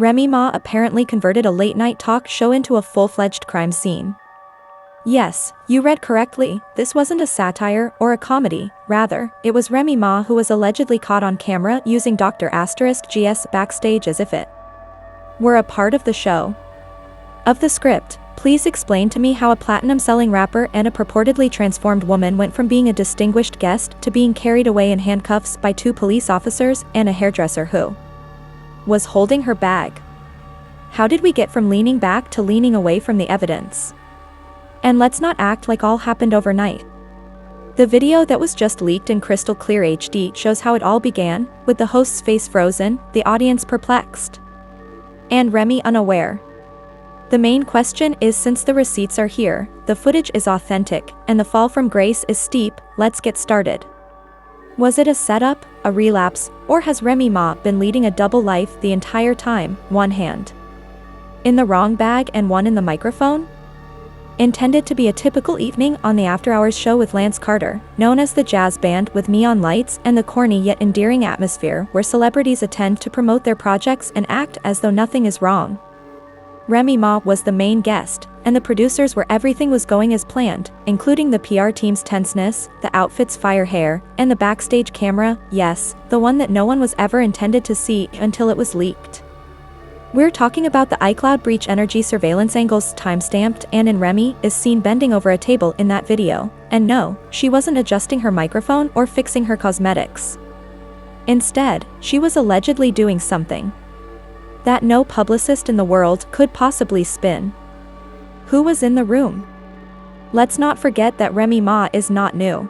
Remy Ma apparently converted a late-night talk show into a full-fledged crime scene. Yes, you read correctly, this wasn't a satire or a comedy, rather, it was Remy Ma who was allegedly caught on camera using Dr. *GS backstage as if it were a part of the show. Of the script, please explain to me how a platinum-selling rapper and a purportedly transformed woman went from being a distinguished guest to being carried away in handcuffs by 2 police officers and a hairdresser who was holding her bag. How did we get from leaning back to leaning away from the evidence? And let's not act like all happened overnight. The video that was just leaked in crystal clear HD shows how it all began, with the host's face frozen, the audience perplexed, and Remy unaware. The main question is, since the receipts are here, the footage is authentic, and the fall from grace is steep, let's get started. Was it a setup, a relapse, or has Remy Ma been leading a double life the entire time, one hand in the wrong bag and one in the microphone? Intended to be a typical evening on the After Hours show with Lance Carter, known as the jazz band with neon lights and the corny yet endearing atmosphere where celebrities attend to promote their projects and act as though nothing is wrong. Remy Ma was the main guest, and the producers were everything was going as planned, including the PR team's tenseness, the outfit's fire hair, and the backstage camera, yes, the one that no one was ever intended to see until it was leaked. We're talking about the iCloud breach energy surveillance angles timestamped, and in Remy is seen bending over a table in that video, and no, she wasn't adjusting her microphone or fixing her cosmetics. Instead, she was allegedly doing something that no publicist in the world could possibly spin. Who was in the room? Let's not forget that Remy Ma is not new.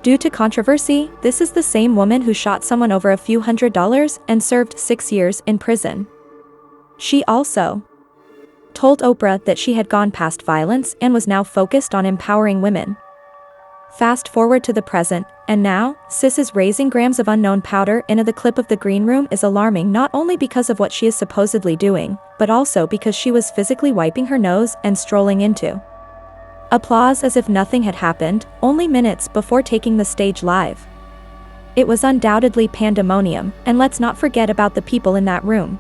Due to controversy, this is the same woman who shot someone over a few $100s and served 6 years in prison. She also told Oprah that she had gone past violence and was now focused on empowering women. Fast forward to the present, and now, sis is raising grams of unknown powder into the clip of the green room is alarming not only because of what she is supposedly doing, but also because she was physically wiping her nose and strolling into applause as if nothing had happened, only minutes before taking the stage live. It was undoubtedly pandemonium, and let's not forget about the people in that room.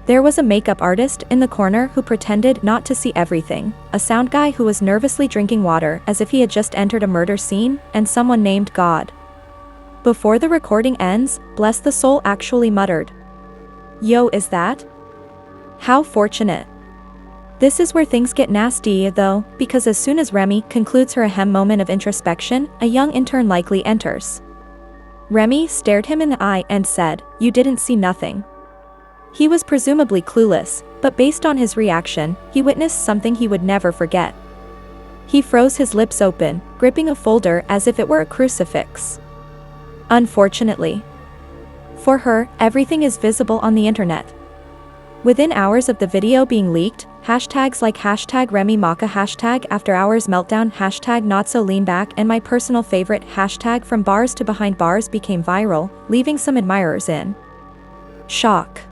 There was a makeup artist in the corner who pretended not to see everything, a sound guy who was nervously drinking water as if he had just entered a murder scene, and someone named God. Before the recording ends, bless the soul actually muttered, "Yo, is that? How fortunate." This is where things get nasty though, because as soon as Remy concludes her ahem moment of introspection, a young intern likely enters. Remy stared him in the eye and said, "You didn't see nothing." He was presumably clueless, but based on his reaction, he witnessed something he would never forget. He froze his lips open, gripping a folder as if it were a crucifix. Unfortunately for her, everything is visible on the internet. Within hours of the video being leaked, hashtags like hashtag Remy Maka, hashtag After Hours Meltdown, hashtag Not So Lean Back, and my personal favorite, hashtag From Bars to Behind Bars became viral, leaving some admirers in shock.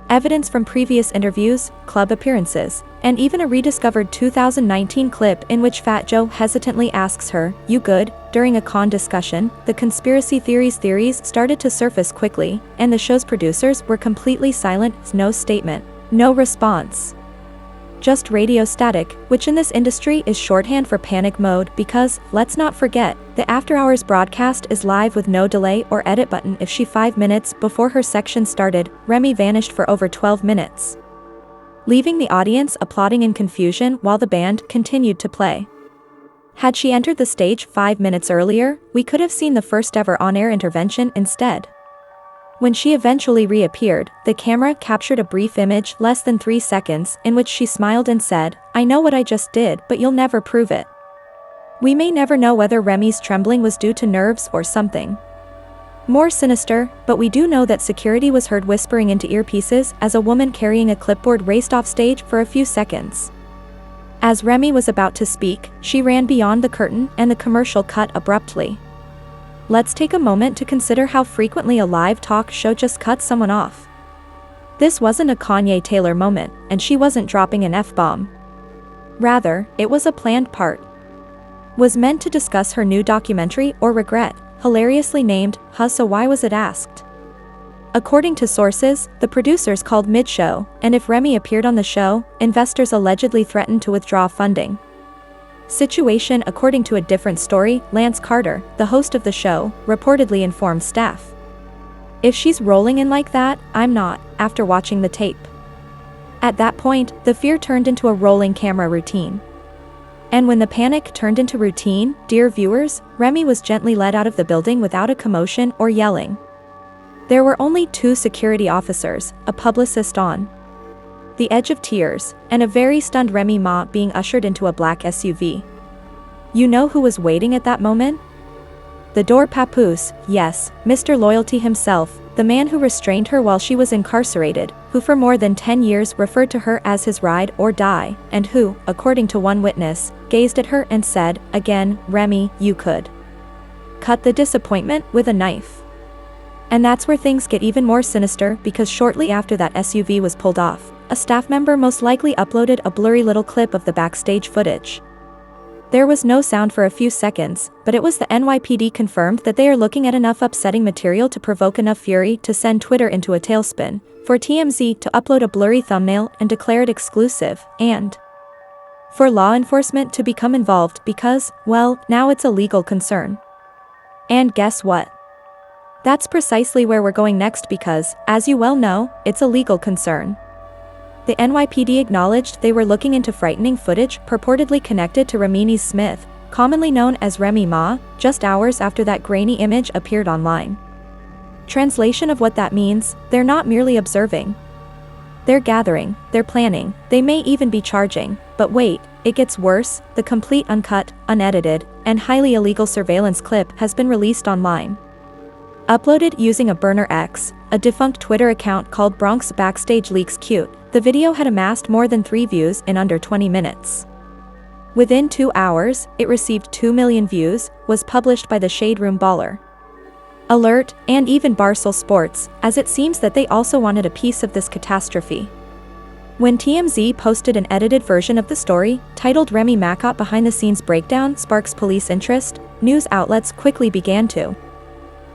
Evidence from previous interviews, club appearances, and even a rediscovered 2019 clip in which Fat Joe hesitantly asks her, "You good?" during a con discussion. The conspiracy theories started to surface quickly, and the show's producers were completely silent, no statement, no response. Just radio static, which in this industry is shorthand for panic mode because, let's not forget, the After Hours broadcast is live with no delay or edit button. If she 5 minutes before her section started, Remy vanished for over 12 minutes, leaving the audience applauding in confusion while the band continued to play. Had she entered the stage 5 minutes earlier, we could have seen the first ever on-air intervention instead. When she eventually reappeared, the camera captured a brief image less than 3 seconds in which she smiled and said, "I know what I just did, but you'll never prove it." We may never know whether Remy's trembling was due to nerves or something more sinister, but we do know that security was heard whispering into earpieces as a woman carrying a clipboard raced off stage for a few seconds. As Remy was about to speak, she ran beyond the curtain and the commercial cut abruptly. Let's take a moment to consider how frequently a live talk show just cuts someone off. This wasn't a Kanye Taylor moment, and she wasn't dropping an F-bomb. Rather, it was a planned part. Was meant to discuss her new documentary or regret, hilariously named, "Huh, so why was it asked?" According to sources, the producers called mid-show, and if Remy appeared on the show, investors allegedly threatened to withdraw funding. Situation. According to a different story, Lance Carter, the host of the show, reportedly informed staff. If she's rolling in like that, I'm not, after watching the tape. At that point, the fear turned into a rolling camera routine. And when the panic turned into routine, dear viewers, Remy was gently led out of the building without a commotion or yelling. There were only 2 security officers, a publicist on the edge of tears, and a very stunned Remy Ma being ushered into a black SUV. You know who was waiting at that moment? The door papoose, yes, Mr. Loyalty himself, the man who restrained her while she was incarcerated, who for more than 10 years referred to her as his ride or die, and who, according to one witness, gazed at her and said, again, Remy, you could cut the disappointment with a knife. And that's where things get even more sinister, because shortly after that SUV was pulled off, a staff member most likely uploaded a blurry little clip of the backstage footage. There was no sound for a few seconds, but it was the NYPD confirmed that they are looking at enough upsetting material to provoke enough fury to send Twitter into a tailspin, for TMZ to upload a blurry thumbnail and declare it exclusive, and for law enforcement to become involved because, well, now it's a legal concern. And guess what? That's precisely where we're going next because, as you well know, it's a legal concern. The NYPD acknowledged they were looking into frightening footage purportedly connected to Remy Smith, commonly known as Remy Ma, just hours after that grainy image appeared online. Translation of what that means, they're not merely observing. They're gathering, they're planning, they may even be charging, but wait, it gets worse, the complete uncut, unedited, and highly illegal surveillance clip has been released online. Uploaded using a Burner X, a defunct Twitter account called Bronx Backstage Leaks Cute, the video had amassed more than 3 views in under 20 minutes. Within 2 hours, it received 2 million views, was published by the Shade Room Baller Alert, and even Barstool Sports, as it seems that they also wanted a piece of this catastrophe. When TMZ posted an edited version of the story, titled Remy Ma Caught Behind the Scenes Breakdown Sparks Police Interest, news outlets quickly began to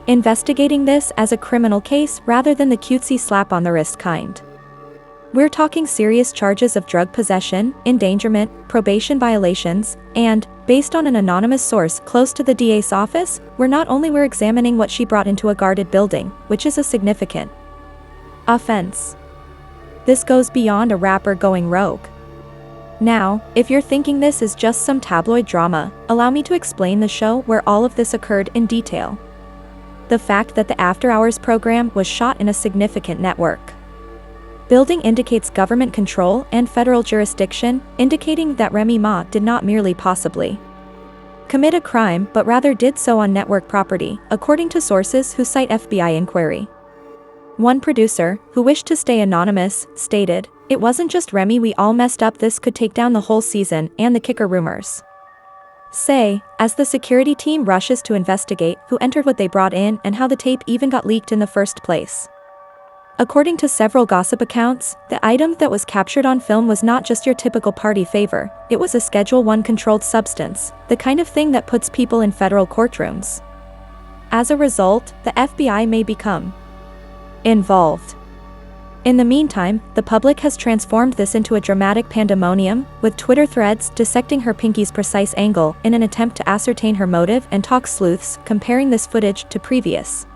investigating this as a criminal case rather than the cutesy slap on the wrist kind. We're talking serious charges of drug possession, endangerment, probation violations, and, based on an anonymous source close to the DA's office, we're examining what she brought into a guarded building, which is a significant offense. This goes beyond a rapper going rogue. Now, if you're thinking this is just some tabloid drama, allow me to explain the show where all of this occurred in detail. The fact that the After Hours program was shot in a significant network building indicates government control and federal jurisdiction, indicating that Remy Ma did not merely possibly commit a crime but rather did so on network property, according to sources who cite FBI inquiry. One producer, who wished to stay anonymous, stated, "It wasn't just Remy, we all messed up, this could take down the whole season," and the kicker rumors say, as the security team rushes to investigate who entered what they brought in and how the tape even got leaked in the first place. According to several gossip accounts, the item that was captured on film was not just your typical party favor, it was a Schedule I controlled substance, the kind of thing that puts people in federal courtrooms. As a result, the FBI may become involved. In the meantime, the public has transformed this into a dramatic pandemonium, with Twitter threads dissecting her pinky's precise angle in an attempt to ascertain her motive and talk sleuths comparing this footage to previous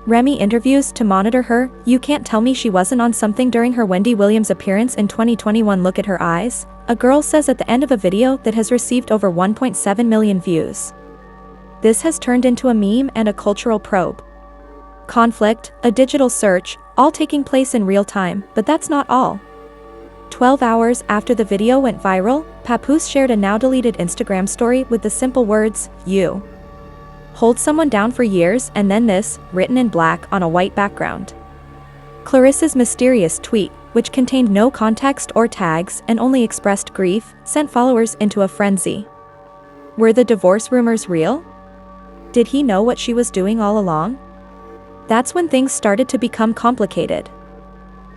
Remy interviews to monitor her. You can't tell me she wasn't on something during her Wendy Williams appearance in 2021. Look at her eyes, a girl says at the end of a video that has received over 1.7 million views. This has turned into a meme and a cultural probe. Conflict, a digital search, all taking place in real time, but that's not all. 12 hours after the video went viral, Papoose shared a now-deleted Instagram story with the simple words, "You hold someone down for years," and then this, written in black on a white background. Clarissa's mysterious tweet, which contained no context or tags and only expressed grief, sent followers into a frenzy. Were the divorce rumors real? Did he know what she was doing all along? That's when things started to become complicated.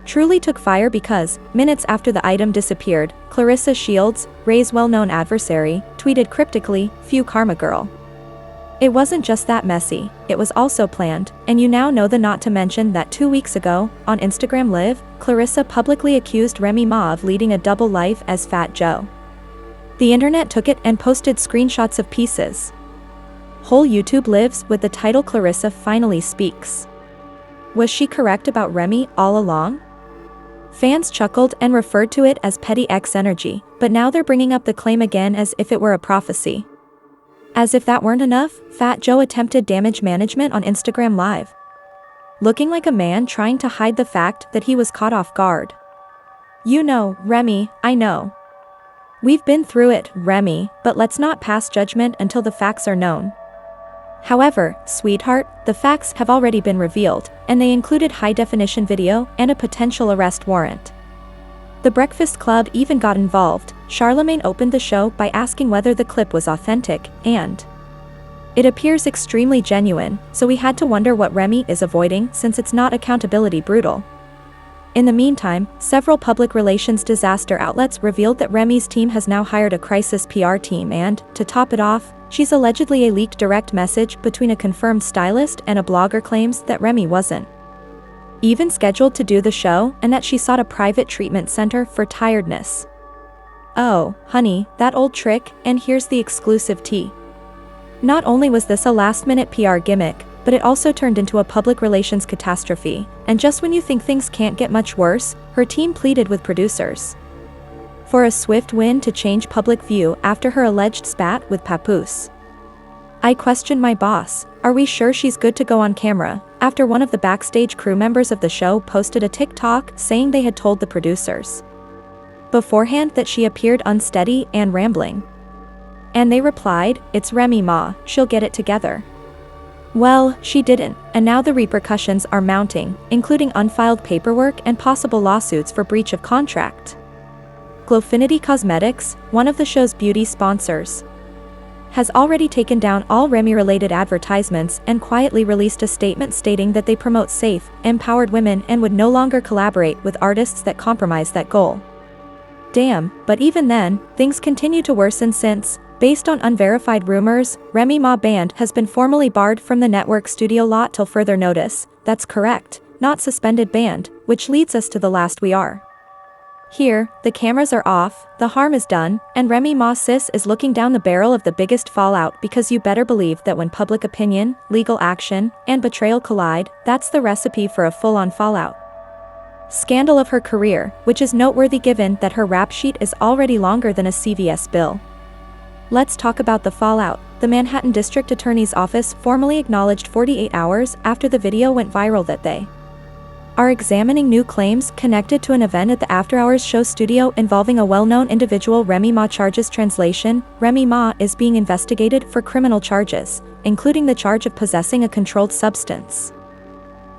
Truly took fire because, minutes after the item disappeared, Clarissa Shields, Ray's well-known adversary, tweeted cryptically, "Phew, karma girl. It wasn't just that messy, it was also planned, and you now know the not to mention that 2 weeks ago, on Instagram Live, Clarissa publicly accused Remy Ma of leading a double life as Fat Joe. The internet took it and posted screenshots of pieces. Whole YouTube lives with the title Clarissa Finally Speaks. Was she correct about Remy all along? Fans chuckled and referred to it as petty X energy, but now they're bringing up the claim again as if it were a prophecy. As if that weren't enough, Fat Joe attempted damage management on Instagram Live. Looking like a man trying to hide the fact that he was caught off guard. You know, Remy, I know. We've been through it, Remy, but let's not pass judgment until the facts are known. However, sweetheart, the facts have already been revealed, and they included high-definition video and a potential arrest warrant. The Breakfast Club even got involved. Charlemagne opened the show by asking whether the clip was authentic, and it appears extremely genuine, so we had to wonder what Remy is avoiding since it's not accountability brutal. In the meantime, several public relations disaster outlets revealed that Remy's team has now hired a crisis PR team and, to top it off, she's allegedly a leaked direct message between a confirmed stylist and a blogger claims that Remy wasn't even scheduled to do the show and that she sought a private treatment center for tiredness. Oh, honey, that old trick, and here's the exclusive tea. Not only was this a last-minute PR gimmick, but it also turned into a public relations catastrophe, and just when you think things can't get much worse, her team pleaded with producers for a swift win to change public view after her alleged spat with Papoose. I questioned my boss, are we sure she's good to go on camera, after one of the backstage crew members of the show posted a TikTok saying they had told the producers beforehand that she appeared unsteady and rambling. And they replied, it's Remy Ma, she'll get it together. Well, she didn't, and now the repercussions are mounting, including unfiled paperwork and possible lawsuits for breach of contract. Glowfinity Cosmetics, one of the show's beauty sponsors, has already taken down all Remy-related advertisements and quietly released a statement stating that they promote safe, empowered women and would no longer collaborate with artists that compromise that goal. Damn, but even then, things continue to worsen since, based on unverified rumors, Remy Ma Band has been formally barred from the network studio lot till further notice. That's correct, not suspended banned, which leads us to the last we are. Here, the cameras are off, the harm is done, and Remy Ma sis is looking down the barrel of the biggest fallout because you better believe that when public opinion, legal action, and betrayal collide, that's the recipe for a full-on fallout. Scandal of her career, which is noteworthy given that her rap sheet is already longer than a CVS bill. Let's talk about the fallout. The Manhattan District Attorney's Office formally acknowledged 48 hours after the video went viral that they are examining new claims connected to an event at the After Hours show studio involving a well-known individual. Remy Ma charges. Translation: Remy Ma is being investigated for criminal charges, including the charge of possessing a controlled substance,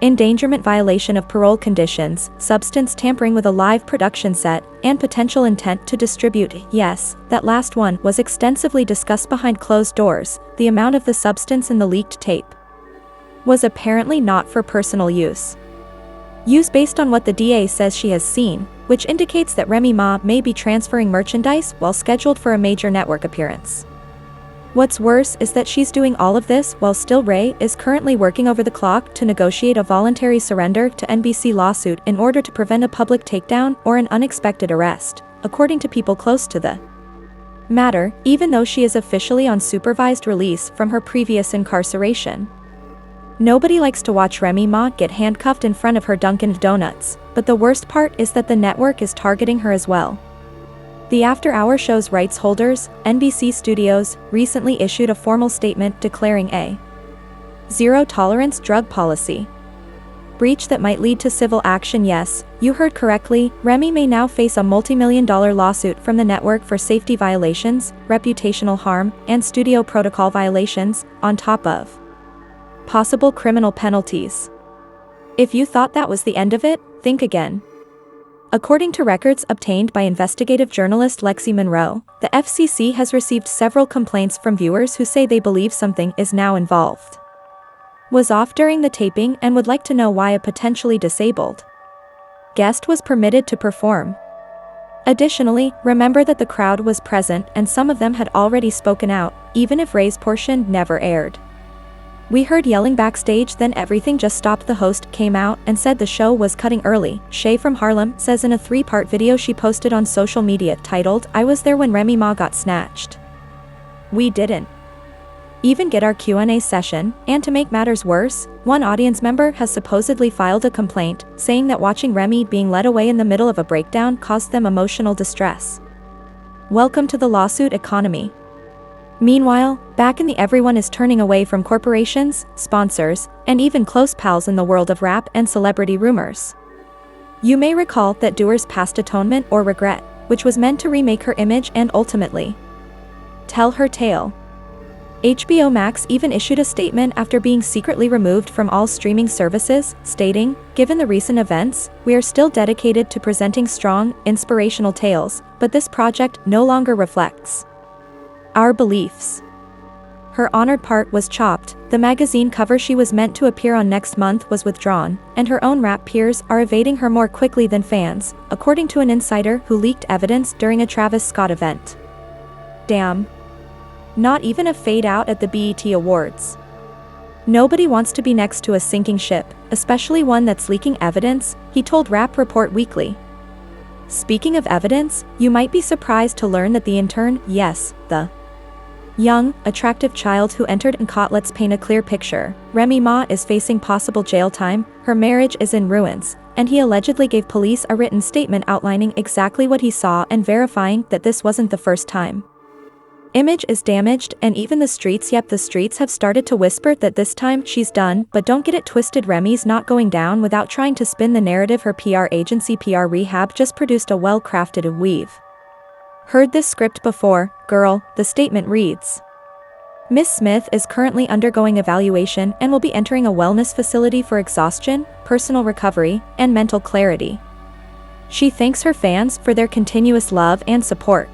endangerment, violation of parole conditions, substance tampering with a live production set, and potential intent to distribute. Yes, that last one was extensively discussed behind closed doors. The amount of the substance in the leaked tape was apparently not for personal use. Use based on what the DA says she has seen, which indicates that Remy Ma may be transferring merchandise while scheduled for a major network appearance. What's worse is that she's doing all of this while still Ray is currently working over the clock to negotiate a voluntary surrender to NBC lawsuit in order to prevent a public takedown or an unexpected arrest, according to people close to the matter, even though she is officially on supervised release from her previous incarceration. Nobody likes to watch Remy Ma get handcuffed in front of her Dunkin' Donuts, but the worst part is that the network is targeting her as well. The After Hours show's rights holders, NBC Studios, recently issued a formal statement declaring a zero-tolerance drug policy breach that might lead to civil action. Yes, you heard correctly, Remy may now face a multi-million-dollar lawsuit from the network for safety violations, reputational harm, and studio protocol violations, on top of possible criminal penalties. If you thought that was the end of it, think again. According to records obtained by investigative journalist Lexi Monroe, the FCC has received several complaints from viewers who say they believe something is now involved. Was off during the taping and would like to know why a potentially disabled guest was permitted to perform. Additionally, remember that the crowd was present and some of them had already spoken out, even if Ray's portion never aired. We heard yelling backstage, then everything just stopped. The host came out and said the show was cutting early. Shay from Harlem says in a 3-part video she posted on social media titled, "I was there when Remy Ma got snatched. We didn't even get our Q&A session," and to make matters worse, one audience member has supposedly filed a complaint, saying that watching Remy being led away in the middle of a breakdown caused them emotional distress. Welcome to the lawsuit economy. Meanwhile, back in the everyone is turning away from corporations, sponsors, and even close pals in the world of rap and celebrity rumors. You may recall that Duer's past atonement or regret, which was meant to remake her image and ultimately tell her tale. HBO Max even issued a statement after being secretly removed from all streaming services, stating, "Given the recent events, we are still dedicated to presenting strong, inspirational tales, but this project no longer reflects our beliefs." Her honored part was chopped, the magazine cover she was meant to appear on next month was withdrawn, and her own rap peers are evading her more quickly than fans, according to an insider who leaked evidence during a Travis Scott event. Damn. Not even a fade out at the BET Awards. Nobody wants to be next to a sinking ship, especially one that's leaking evidence, he told Rap Report Weekly. Speaking of evidence, you might be surprised to learn that the intern, yes, the young, attractive child who entered and caught. Let's paint a clear picture. Remy Ma is facing possible jail time, her marriage is in ruins, and he allegedly gave police a written statement outlining exactly what he saw and verifying that this wasn't the first time. Image is damaged, and even the streets have started to whisper that this time she's done, but don't get it twisted, Remy's not going down without trying to spin the narrative. Her PR agency PR Rehab just produced a well-crafted weave. Heard this script before, girl, the statement reads. Miss Smith is currently undergoing evaluation and will be entering a wellness facility for exhaustion, personal recovery, and mental clarity. She thanks her fans for their continuous love and support.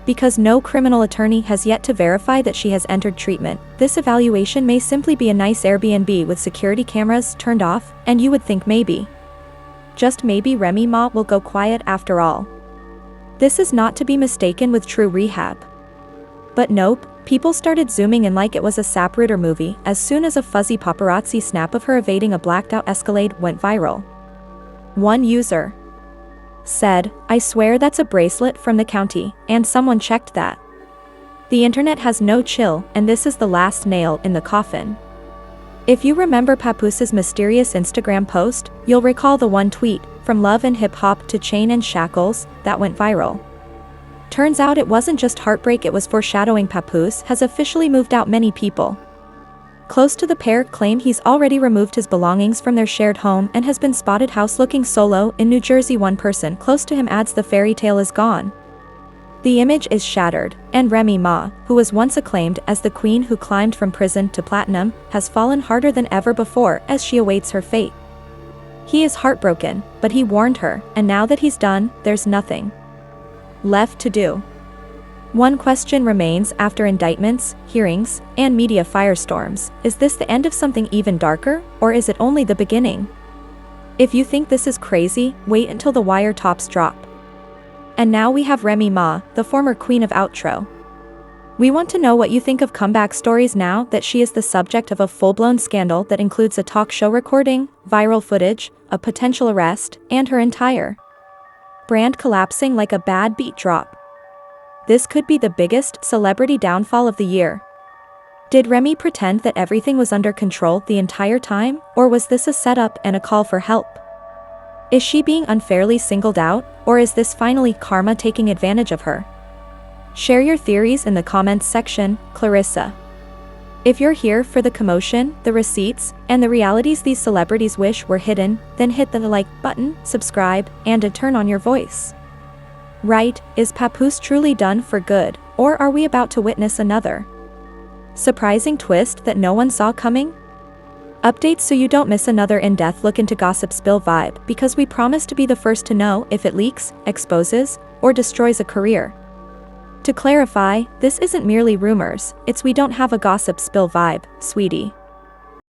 Because no criminal attorney has yet to verify that she has entered treatment, this evaluation may simply be a nice Airbnb with security cameras turned off, and you would think maybe, just maybe, Remy Ma will go quiet after all. This is not to be mistaken with true rehab. But nope, people started zooming in like it was a Sapruder movie as soon as a fuzzy paparazzi snap of her evading a blacked-out Escalade went viral. One user said, "I swear that's a bracelet from the county," and someone checked that. The internet has no chill, and this is the last nail in the coffin. If you remember Papoose' mysterious Instagram post, you'll recall the one tweet, "From love and hip-hop to chain and shackles," that went viral. Turns out it wasn't just heartbreak, it was foreshadowing. Papoose has officially moved out. Many people close to the pair claim he's already removed his belongings from their shared home and has been spotted house-looking solo in New Jersey. One person close to him adds the fairy tale is gone. The image is shattered, and Remy Ma, who was once acclaimed as the queen who climbed from prison to platinum, has fallen harder than ever before as she awaits her fate. He is heartbroken, but he warned her, and now that he's done, there's nothing left to do. One question remains after indictments, hearings, and media firestorms: is this the end of something even darker, or is it only the beginning? If you think this is crazy, wait until the wire tops drop. And now we have Remy Ma, the former queen of outro. We want to know what you think of comeback stories now that she is the subject of a full-blown scandal that includes a talk show recording, viral footage, a potential arrest, and her entire brand collapsing like a bad beat drop. This could be the biggest celebrity downfall of the year. Did Remy pretend that everything was under control the entire time, or was this a setup and a call for help? Is she being unfairly singled out, or is this finally karma taking advantage of her? Share your theories in the comments section, Clarissa. If you're here for the commotion, the receipts, and the realities these celebrities wish were hidden, then hit the like button, subscribe, and turn on your voice. Right, is Papoose truly done for good, or are we about to witness another surprising twist that no one saw coming? Updates so you don't miss another in-depth look into Gossip Spill vibe, because we promise to be the first to know if it leaks, exposes, or destroys a career. To clarify, this isn't merely rumors, it's we don't have a Gossip Spill vibe, sweetie.